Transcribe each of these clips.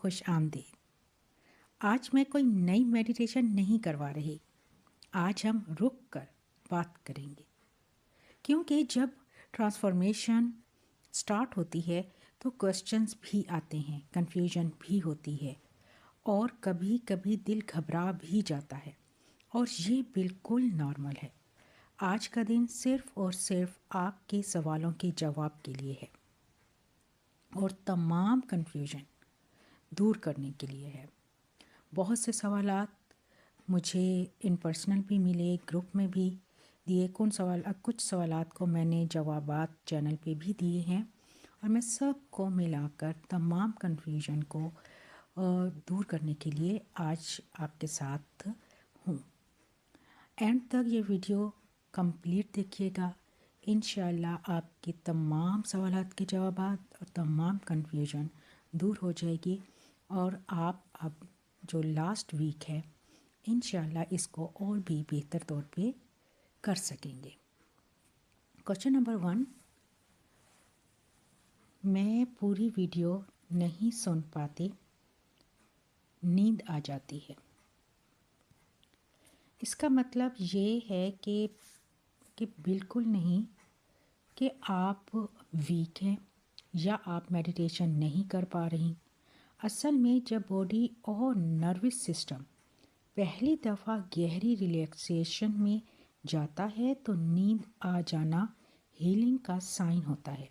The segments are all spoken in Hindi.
खुश आमदीद। आज मैं कोई नई मेडिटेशन नहीं करवा रही। आज हम रुक कर बात करेंगे, क्योंकि जब ट्रांसफॉर्मेशन स्टार्ट होती है तो क्वेश्चंस भी आते हैं, कन्फ्यूजन भी होती है और कभी कभी दिल घबरा भी जाता है, और ये बिल्कुल नॉर्मल है। आज का दिन सिर्फ और सिर्फ आपके सवालों के जवाब के लिए है और तमाम कन्फ्यूजन दूर करने के लिए है। बहुत से सवालात मुझे इन पर्सनल भी मिले, ग्रुप में भी दिए। कुछ सवालात को मैंने जवाबात चैनल पे भी दिए हैं और मैं सबको मिलाकर तमाम कन्फ्यूजन को दूर करने के लिए आज आपके साथ हूँ। एंड तक ये वीडियो कंप्लीट देखिएगा। इंशाल्लाह आपके तमाम सवालात के जवाबात और तमाम कन्फ्यूजन दूर हो जाएगी और आप अब जो लास्ट वीक है इंशाल्लाह इसको और भी बेहतर तौर पे कर सकेंगे। क्वेश्चन नंबर 1, मैं पूरी वीडियो नहीं सुन पाती, नींद आ जाती है। इसका मतलब ये है कि बिल्कुल नहीं कि आप वीक हैं या आप मेडिटेशन नहीं कर पा रही। असल में जब बॉडी और नर्वस सिस्टम पहली दफ़ा गहरी रिलैक्सेशन में जाता है तो नींद आ जाना हीलिंग का साइन होता है।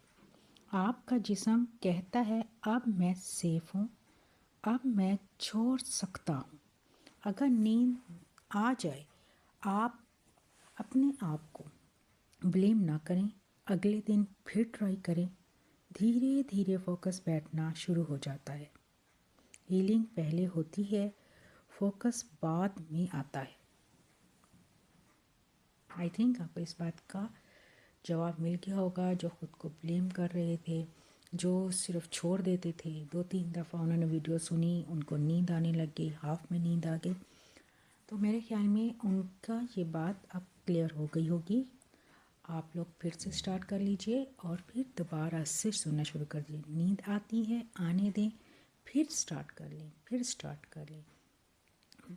आपका जिस्म कहता है अब मैं सेफ हूँ, अब मैं छोड़ सकता हूँ। अगर नींद आ जाए, आप अपने आप को ब्लेम ना करें, अगले दिन फिर ट्राई करें। धीरे धीरे फोकस बैठना शुरू हो जाता है। हीलिंग पहले होती है, फोकस बाद में आता है। आई थिंक आपको इस बात का जवाब मिल गया होगा। जो ख़ुद को ब्लेम कर रहे थे, जो सिर्फ छोड़ देते थे, 2-3 दफ़ा उन्होंने वीडियो सुनी, उनको नींद आने लग गई, हाफ में नींद आ गई, तो मेरे ख्याल में उनका ये बात अब क्लियर हो गई होगी। आप लोग फिर से स्टार्ट कर लीजिए और फिर दोबारा से सुनना शुरू कर दीजिए। नींद आती है, आने दें, फिर स्टार्ट कर लें, फिर स्टार्ट कर लें,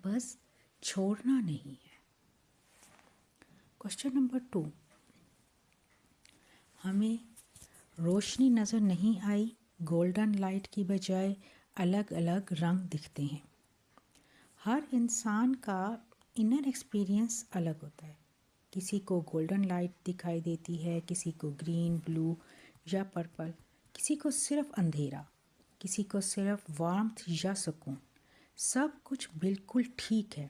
बस छोड़ना नहीं है। क्वेश्चन नंबर 2, हमें रोशनी नज़र नहीं आई, गोल्डन लाइट की बजाय अलग अलग रंग दिखते हैं। हर इंसान का इनर एक्सपीरियंस अलग होता है। किसी को गोल्डन लाइट दिखाई देती है, किसी को ग्रीन, ब्लू या पर्पल, किसी को सिर्फ अंधेरा, किसी को सिर्फ वार्मथ या सुकून। सब कुछ बिल्कुल ठीक है।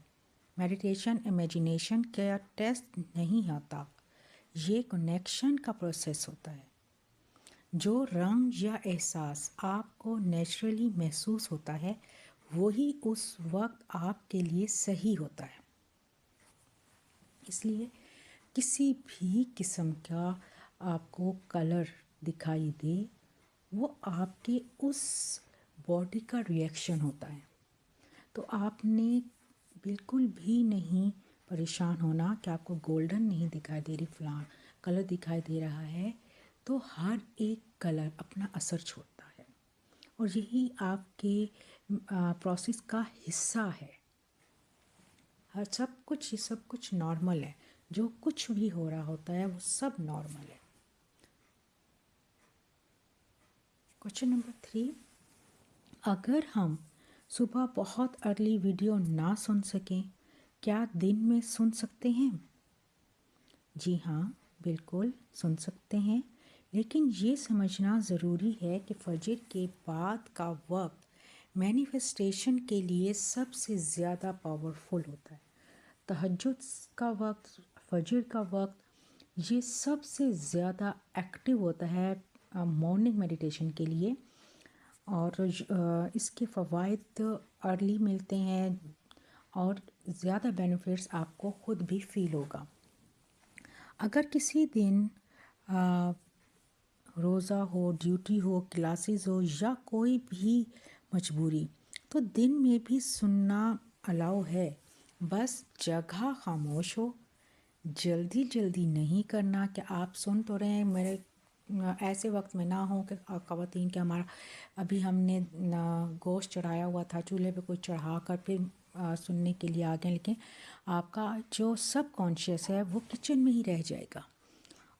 मेडिटेशन इमेजिनेशन का टेस्ट नहीं आता, ये कनेक्शन का प्रोसेस होता है। जो रंग या एहसास आपको नेचुरली महसूस होता है वही उस वक्त आपके लिए सही होता है। इसलिए किसी भी किस्म का आपको कलर दिखाई दे, वो आपके उस बॉडी का रिएक्शन होता है। तो आपने बिल्कुल भी नहीं परेशान होना कि आपको गोल्डन नहीं दिखाई दे रही, फलां कलर दिखाई दे रहा है। तो हर एक कलर अपना असर छोड़ता है और यही आपके प्रोसेस का हिस्सा है। हर सब कुछ नॉर्मल है। जो कुछ भी हो रहा होता है वो सब नॉर्मल है। क्वेश्चन नंबर 3, अगर हम सुबह बहुत अर्ली वीडियो ना सुन सकें, क्या दिन में सुन सकते हैं? जी हाँ, बिल्कुल सुन सकते हैं, लेकिन ये समझना ज़रूरी है कि फजर के बाद का वक्त मैनिफेस्टेशन के लिए सबसे ज़्यादा पावरफुल होता है। तहज्जुद का वक्त, फजर का वक्त, ये सबसे ज़्यादा एक्टिव होता है मॉर्निंग मेडिटेशन के लिए और इसके फ़वाइद अर्ली मिलते हैं और ज़्यादा बेनिफिट्स आपको ख़ुद भी फ़ील होगा। अगर किसी दिन रोज़ा हो, ड्यूटी हो, क्लासेस हो या कोई भी मजबूरी, तो दिन में भी सुनना अलाउ है। बस जगह खामोश हो। जल्दी नहीं करना कि आप सुन तो रहे हैं, मेरे ऐसे वक्त में ना हो कि ख़वातीन के हमारा अभी हमने गोश्त चढ़ाया हुआ था चूल्हे पे कोई चढ़ा कर फिर सुनने के लिए आ गए, लेकिन आपका जो सब कॉन्शियस है वो किचन में ही रह जाएगा।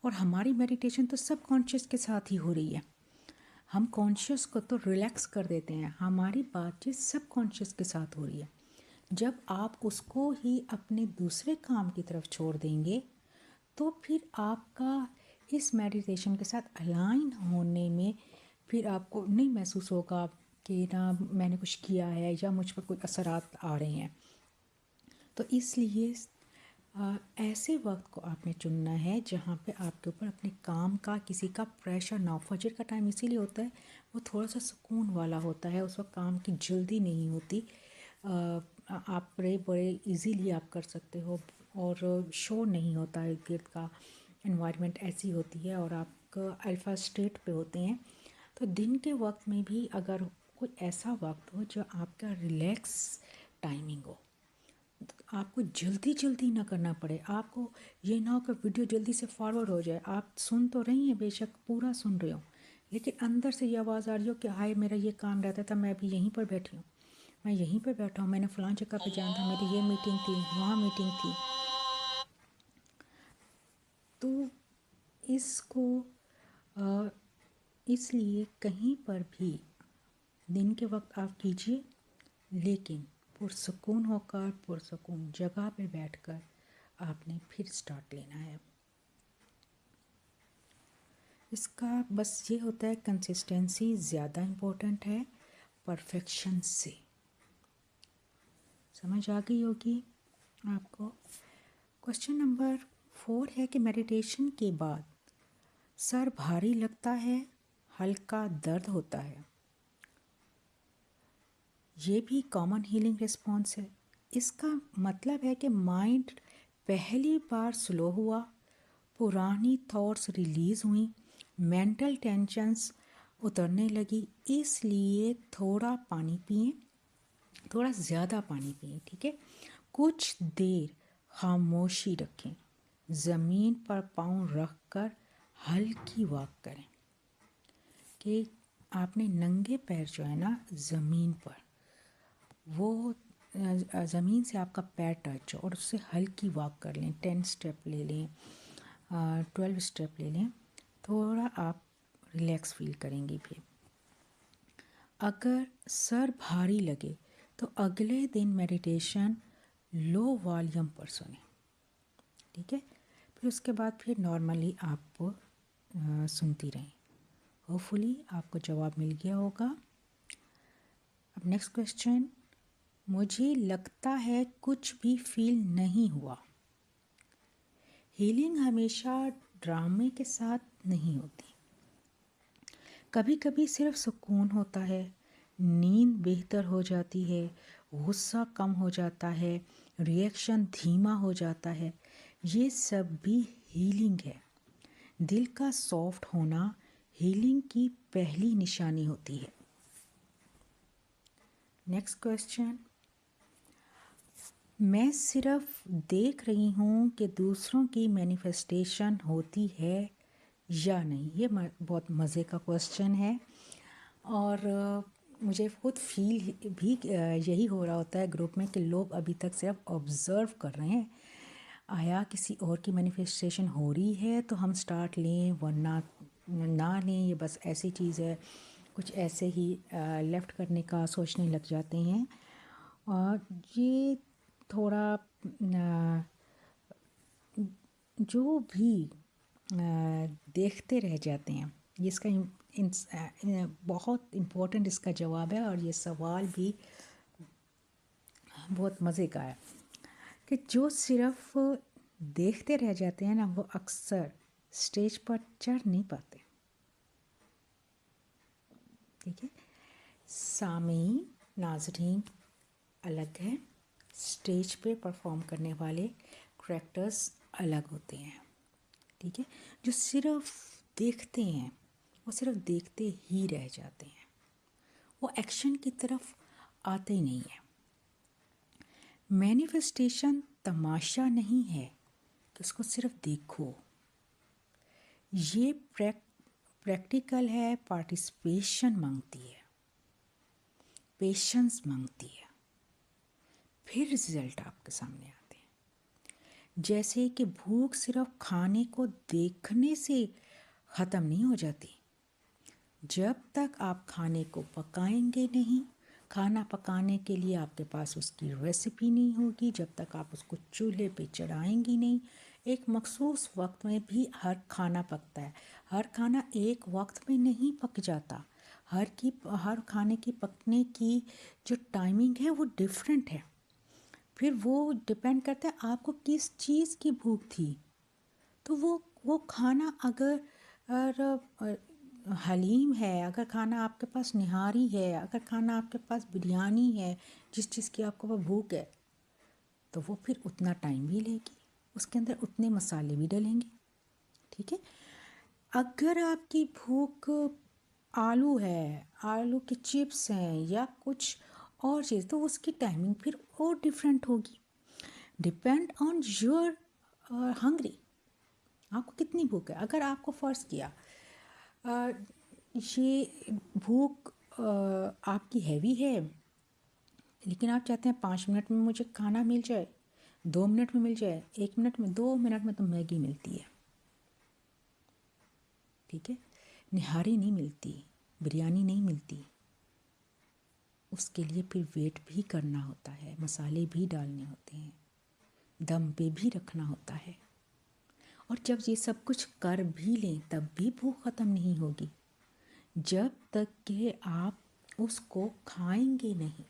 और हमारी मेडिटेशन तो सब कॉन्शियस के साथ ही हो रही है। हम कॉन्शियस को तो रिलैक्स कर देते हैं, हमारी बातचीत सब कॉन्शियस के साथ हो रही है। जब आप उसको ही अपने दूसरे काम की तरफ छोड़ देंगे तो फिर आपका इस मेडिटेशन के साथ अलाइन होने में फिर आपको नहीं महसूस होगा कि ना मैंने कुछ किया है या मुझ पर कोई असरात आ रहे हैं। तो इसलिए ऐसे वक्त को आपने चुनना है जहाँ पे आपके ऊपर अपने काम का किसी का प्रेशर ना हो। फजर का टाइम इसीलिए होता है, वो थोड़ा सा सुकून वाला होता है, उस वक्त काम की जल्दी नहीं होती। आप बड़े इजीली आप कर सकते हो और शोर नहीं होता है, गिर्द का एनवायरनमेंट ऐसी होती है और आप अल्फ़ा स्टेट पे होते हैं। तो दिन के वक्त में भी अगर कोई ऐसा वक्त हो जो आपका रिलैक्स टाइमिंग हो, आपको जल्दी जल्दी ना करना पड़े, आपको ये ना हो कि वीडियो जल्दी से फॉरवर्ड हो जाए। आप सुन तो रही हैं, बेशक पूरा सुन रहे हो, लेकिन अंदर से ये आवाज़ आ रही हो कि हाय मेरा ये काम रहता था, मैं अभी यहीं पर बैठी हूँ, मैं यहीं पर बैठा हूँ, मैंने फ़लाँ जगह पे जाना था, मेरी ये मीटिंग थी, वहाँ मीटिंग थी। तो इसको इसलिए कहीं पर भी दिन के वक्त आप कीजिए, लेकिन पुरसुकून होकर पुरसुकून जगह पे बैठकर आपने फिर स्टार्ट लेना है। इसका बस ये होता है, कंसिस्टेंसी ज़्यादा इम्पोर्टेंट है परफेक्शन से। समझ आ गई होगी आपको। क्वेश्चन नंबर 4 है कि मेडिटेशन के बाद सर भारी लगता है, हल्का दर्द होता है। ये भी कॉमन हीलिंग रिस्पॉन्स है। इसका मतलब है कि माइंड पहली बार स्लो हुआ, पुरानी थॉट्स रिलीज़ हुई, मेंटल टेंशन्स उतरने लगी। इसलिए थोड़ा पानी पिएं, थोड़ा ज़्यादा पानी पिएं, ठीक है। कुछ देर खामोशी रखें, ज़मीन पर पाँव रख कर हल्की वॉक करें कि आपने नंगे पैर जो है ना ज़मीन पर, वो ज़मीन से आपका पैर टच हो और उससे हल्की वॉक कर लें। 10 स्टेप ले लें, 12 स्टेप ले लें, थोड़ा आप रिलैक्स फील करेंगी। फिर अगर सर भारी लगे तो अगले दिन मेडिटेशन लो वॉल्यूम पर सुने, ठीक है। फिर उसके बाद फिर नॉर्मली आप सुनती रहें। होपफुली आपको जवाब मिल गया होगा। अब नेक्स्ट क्वेश्चन, मुझे लगता है कुछ भी फील नहीं हुआ। हीलिंग हमेशा ड्रामे के साथ नहीं होती। कभी कभी सिर्फ सुकून होता है, नींद बेहतर हो जाती है, गुस्सा कम हो जाता है, रिएक्शन धीमा हो जाता है। ये सब भी हीलिंग है। दिल का सॉफ्ट होना हीलिंग की पहली निशानी होती है। नेक्स्ट क्वेश्चन, मैं सिर्फ देख रही हूँ कि दूसरों की मैनिफेस्टेशन होती है या नहीं। ये बहुत मज़े का क्वेश्चन है और मुझे खुद फील भी यही हो रहा होता है ग्रुप में कि लोग अभी तक सिर्फ ऑब्ज़र्व कर रहे हैं। आया किसी और की मैनिफेस्टेशन हो रही है तो हम स्टार्ट लें, वरना ना लें। ये बस ऐसी चीज़ है, कुछ ऐसे ही लेफ़्ट करने का सोचने लग जाते हैं। और ये थोड़ा जो भी देखते रह जाते हैं, ये इसका बहुत इम्पोर्टेंट इसका जवाब है। और ये सवाल भी बहुत मज़े का है कि जो सिर्फ देखते रह जाते हैं ना, वो अक्सर स्टेज पर चढ़ नहीं पाते, ठीक है। सामीन नाज़रीन अलग है, स्टेज पे परफॉर्म करने वाले करैक्टर्स अलग होते हैं, ठीक है। जो सिर्फ देखते हैं वो सिर्फ देखते ही रह जाते हैं, वो एक्शन की तरफ आते ही नहीं है। मैनिफेस्टेशन तमाशा नहीं है कि उसको सिर्फ देखो। ये प्रैक्टिकल है, पार्टिसिपेशन मांगती है, पेशेंस मांगती है, फिर रिजल्ट आपके सामने आते हैं। जैसे कि भूख सिर्फ खाने को देखने से ख़त्म नहीं हो जाती। जब तक आप खाने को पकाएंगे नहीं, खाना पकाने के लिए आपके पास उसकी रेसिपी नहीं होगी, जब तक आप उसको चूल्हे पे चढ़ाएंगी नहीं, एक मखसूस वक्त में भी हर खाना पकता है। हर खाना एक वक्त में नहीं पक जाता। हर खाने की पकने की जो टाइमिंग है वो डिफरेंट है। फिर वो डिपेंड करता है आपको किस चीज़ की भूख थी। तो वो खाना अगर हलीम है, अगर खाना आपके पास निहारी है, अगर खाना आपके पास बिरयानी है, जिस चीज़ की आपको वो भूख है, तो वो फिर उतना टाइम भी लेगी, उसके अंदर उतने मसाले भी डलेंगे। ठीक है। अगर आपकी भूख आलू है, आलू के चिप्स हैं या कुछ और चीज़, तो उसकी टाइमिंग फिर और डिफरेंट होगी। डिपेंड ऑन योर हंग्री, आपको कितनी भूख है। अगर आपको फ़र्ज़ किया ये भूख आपकी हैवी है, लेकिन आप चाहते हैं 5 मिनट में मुझे खाना मिल जाए, 2 मिनट में मिल जाए, 1 मिनट में, 2 मिनट में तो मैगी मिलती है। ठीक है। निहारी नहीं मिलती, बिरयानी नहीं मिलती। उसके लिए फिर वेट भी करना होता है, मसाले भी डालने होते हैं, दम पे भी रखना होता है। और जब ये सब कुछ कर भी लें तब भी भूख ख़त्म नहीं होगी, जब तक कि आप उसको खाएंगे नहीं,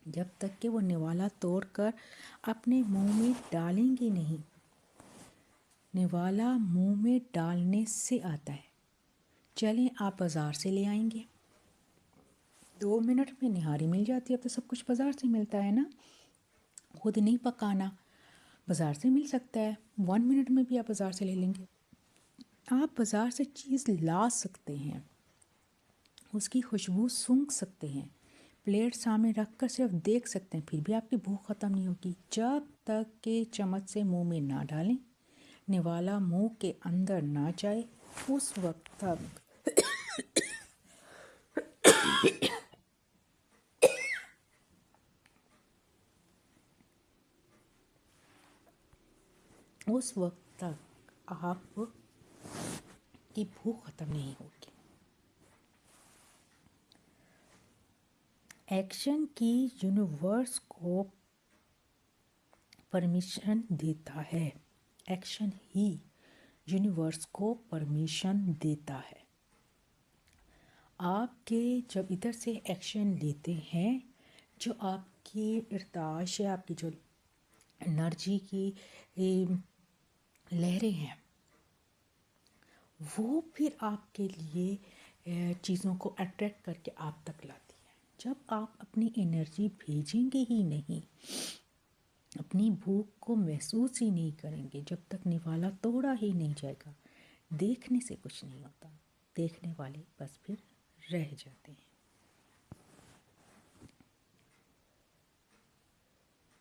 जब तक कि वो निवाला तोड़कर अपने मुंह में डालेंगे नहीं। निवाला मुंह में डालने से आता है। चलें, आप बाज़ार से ले आएंगे, 2 मिनट में निहारी मिल जाती है। अब तो सब कुछ बाज़ार से मिलता है ना, खुद नहीं पकाना, बाज़ार से मिल सकता है। 1 मिनट में भी आप बाज़ार से ले लेंगे। आप बाज़ार से चीज़ ला सकते हैं, उसकी खुशबू सूंघ सकते हैं, प्लेट सामने रख कर सिर्फ देख सकते हैं, फिर भी आपकी भूख ख़त्म नहीं होगी जब तक कि चम्मच से मुंह में ना डालें, निवाला मुंह के अंदर ना जाए। उस वक्त तक आप की भूख ख़त्म नहीं होगी। एक्शन की यूनिवर्स को परमिशन देता है। एक्शन ही यूनिवर्स को परमिशन देता है। आपके जब इधर से एक्शन लेते हैं, जो आपकी इर्ताश है, आपकी जो एनर्जी की लहरें हैं, वो फिर आपके लिए चीज़ों को अट्रैक्ट करके आप तक लाती है। जब आप अपनी एनर्जी भेजेंगे ही नहीं, अपनी भूख को महसूस ही नहीं करेंगे, जब तक निवाला तोड़ा ही नहीं जाएगा, देखने से कुछ नहीं होता। देखने वाले बस फिर रह जाते हैं।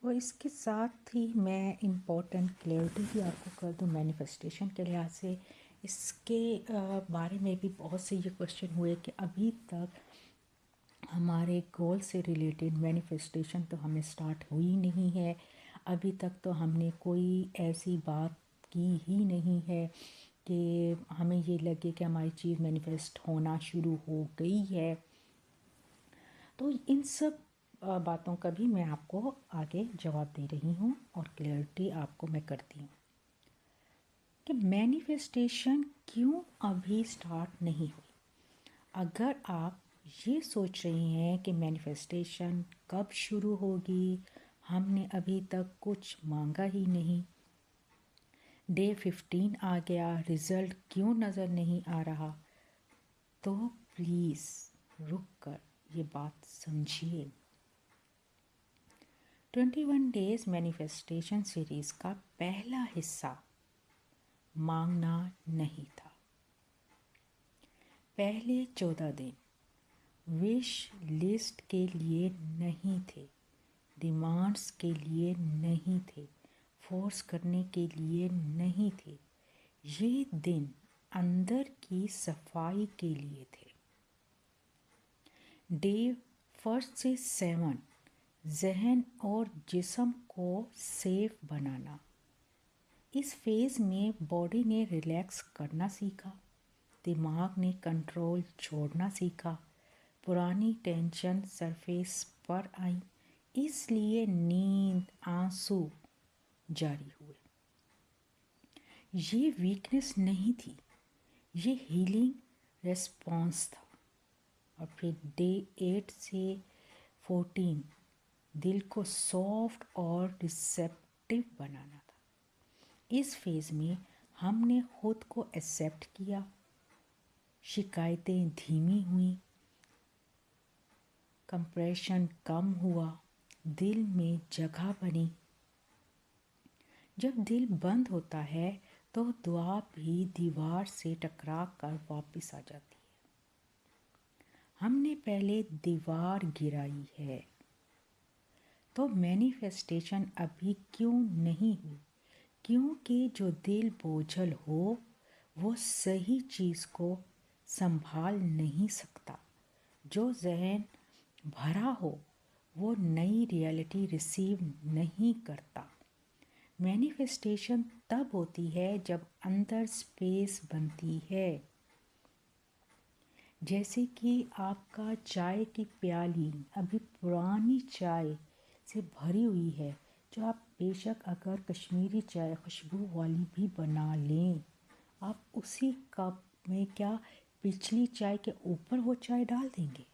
और इसके साथ ही मैं इम्पोर्टेंट क्लैरिटी भी आपको कर दूँ मैनिफेस्टेशन के लिहाज से। इसके बारे में भी बहुत से ये क्वेश्चन हुए कि अभी तक हमारे गोल से रिलेटेड मैनिफेस्टेशन तो हमें स्टार्ट हुई नहीं है। अभी तक तो हमने कोई ऐसी बात की ही नहीं है कि हमें ये लगे कि हमारी चीज़ मैनिफेस्ट होना शुरू हो गई है। तो इन सब बातों का भी मैं आपको आगे जवाब दे रही हूँ और क्लैरिटी आपको मैं करती हूँ कि मैनिफेस्टेशन क्यों अभी स्टार्ट नहीं हुई। अगर आप ये सोच रही हैं कि मैनिफेस्टेशन कब शुरू होगी, हमने अभी तक कुछ मांगा ही नहीं, डे 15 आ गया, रिज़ल्ट क्यों नज़र नहीं आ रहा, तो प्लीज़ रुक कर ये बात समझिए। 21 डेज़ मैनिफेस्टेशन सीरीज़ का पहला हिस्सा मांगना नहीं था। पहले 14 दिन विश लिस्ट के लिए नहीं थे, डिमांड्स के लिए नहीं थे, फोर्स करने के लिए नहीं थे। ये दिन अंदर की सफाई के लिए थे। डे 1 से 7 जहन और जिस्म को सेफ बनाना। इस फेज़ में बॉडी ने रिलैक्स करना सीखा, दिमाग ने कंट्रोल छोड़ना सीखा, पुरानी टेंशन सरफेस पर आई, इसलिए नींद आंसू जारी हुए। ये वीकनेस नहीं थी, ये हीलिंग रिस्पॉन्स था। और फिर डे 8 से 14 दिल को सॉफ्ट और रिसेप्टिव बनाना था। इस फेज़ में हमने खुद को एक्सेप्ट किया, शिकायतें धीमी हुई, कंप्रेशन कम हुआ, दिल में जगह बनी। जब दिल बंद होता है तो दुआ भी दीवार से टकरा कर वापस आ जाती है। हमने पहले दीवार गिराई है, तो मैनिफेस्टेशन अभी क्यों नहीं हुई? क्योंकि जो दिल बोझल हो वो सही चीज़ को संभाल नहीं सकता। जो जहन भरा हो वो नई रियलिटी रिसीव नहीं करता। मैनिफेस्टेशन तब होती है जब अंदर स्पेस बनती है। जैसे कि आपका चाय की प्याली अभी पुरानी चाय से भरी हुई है, जो आप बेशक अगर कश्मीरी चाय खुशबू वाली भी बना लें, आप उसी कप में क्या पिछली चाय के ऊपर वो चाय डाल देंगे?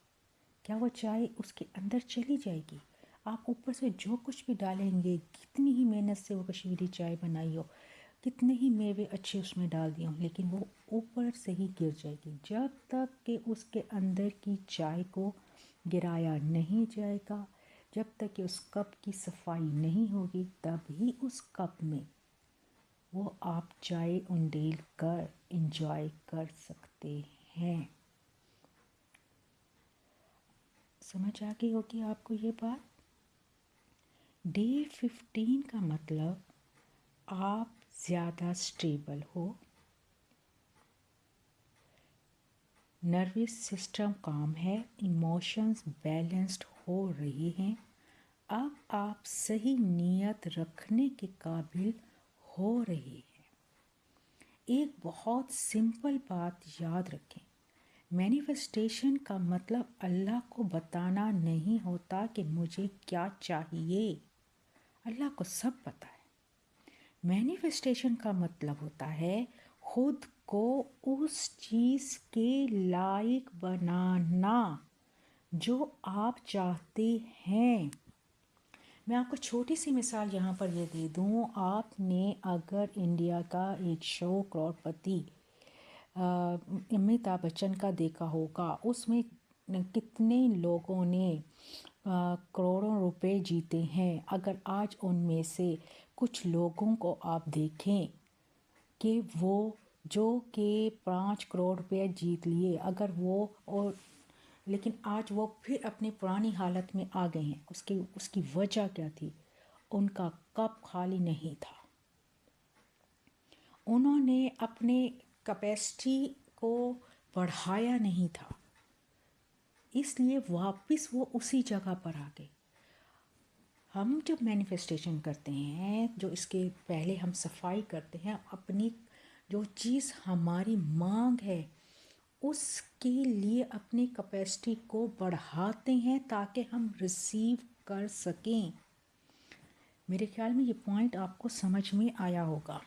क्या वो चाय उसके अंदर चली जाएगी? आप ऊपर से जो कुछ भी डालेंगे, कितनी ही मेहनत से वो कश्मीरी चाय बनाई हो, कितने ही मेवे अच्छे उसमें डाल दिए हों, लेकिन वो ऊपर से ही गिर जाएगी। जब तक कि उसके अंदर की चाय को गिराया नहीं जाएगा, जब तक कि उस कप की सफाई नहीं होगी, तभी उस कप में वो आप चाय उंडेल कर इंजॉय कर सकते हैं। समझ आ गई होगी आपको ये बात। डे 15 का मतलब आप ज़्यादा स्टेबल हो, नर्वस सिस्टम काम है, इमोशंस बैलेंस्ड हो रहे हैं। अब आप सही नीयत रखने के काबिल हो रहे हैं। एक बहुत सिंपल बात याद रखें, मैनिफेस्टेशन का मतलब अल्लाह को बताना नहीं होता कि मुझे क्या चाहिए। अल्लाह को सब पता है। मैनिफेस्टेशन का मतलब होता है खुद को उस चीज़ के लायक बनाना जो आप चाहते हैं। मैं आपको छोटी सी मिसाल यहाँ पर ये दे दूँ। आपने अगर इंडिया का एक शो करोड़पति अमिताभ बच्चन का देखा होगा, उसमें कितने लोगों ने करोड़ों रुपए जीते हैं। अगर आज उनमें से कुछ लोगों को आप देखें कि वो जो कि 5 करोड़ रुपए जीत लिए, अगर वो और लेकिन आज वो फिर अपनी पुरानी हालत में आ गए हैं, उसकी वजह क्या थी? उनका कप खाली नहीं था। उन्होंने अपने कैपेसिटी को बढ़ाया नहीं था, इसलिए वापस वो उसी जगह पर आ गए। हम जब मैनिफेस्टेशन करते हैं, जो इसके पहले हम सफाई करते हैं, अपनी जो चीज़ हमारी मांग है उसके लिए अपनी कैपेसिटी को बढ़ाते हैं ताकि हम रिसीव कर सकें। मेरे ख्याल में ये पॉइंट आपको समझ में आया होगा।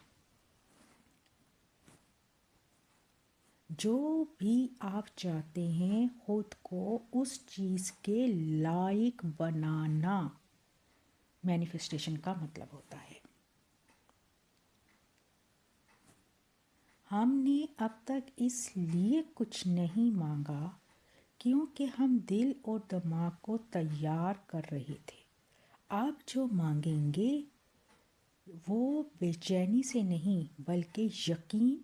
जो भी आप चाहते हैं खुद को उस चीज़ के लायक बनाना मैनिफेस्टेशन का मतलब होता है। हमने अब तक इसलिए कुछ नहीं मांगा क्योंकि हम दिल और दिमाग को तैयार कर रहे थे। आप जो मांगेंगे वो बेचैनी से नहीं बल्कि यकीन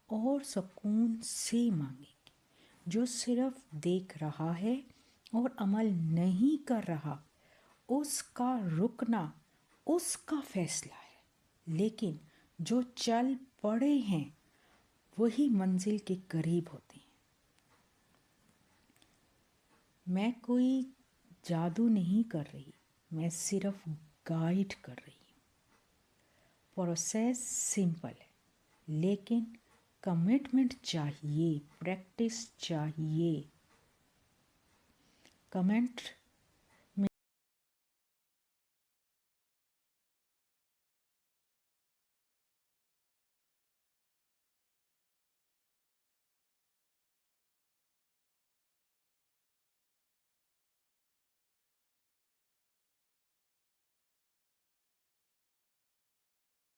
और सुकून से मांगेंगे। जो सिर्फ देख रहा है और अमल नहीं कर रहा, उसका रुकना उसका फैसला है। लेकिन जो चल पड़े हैं वही मंजिल के करीब होते हैं। मैं कोई जादू नहीं कर रही, मैं सिर्फ गाइड कर रही हूँ। प्रोसेस सिंपल है, लेकिन कमिटमेंट चाहिए, प्रैक्टिस चाहिए।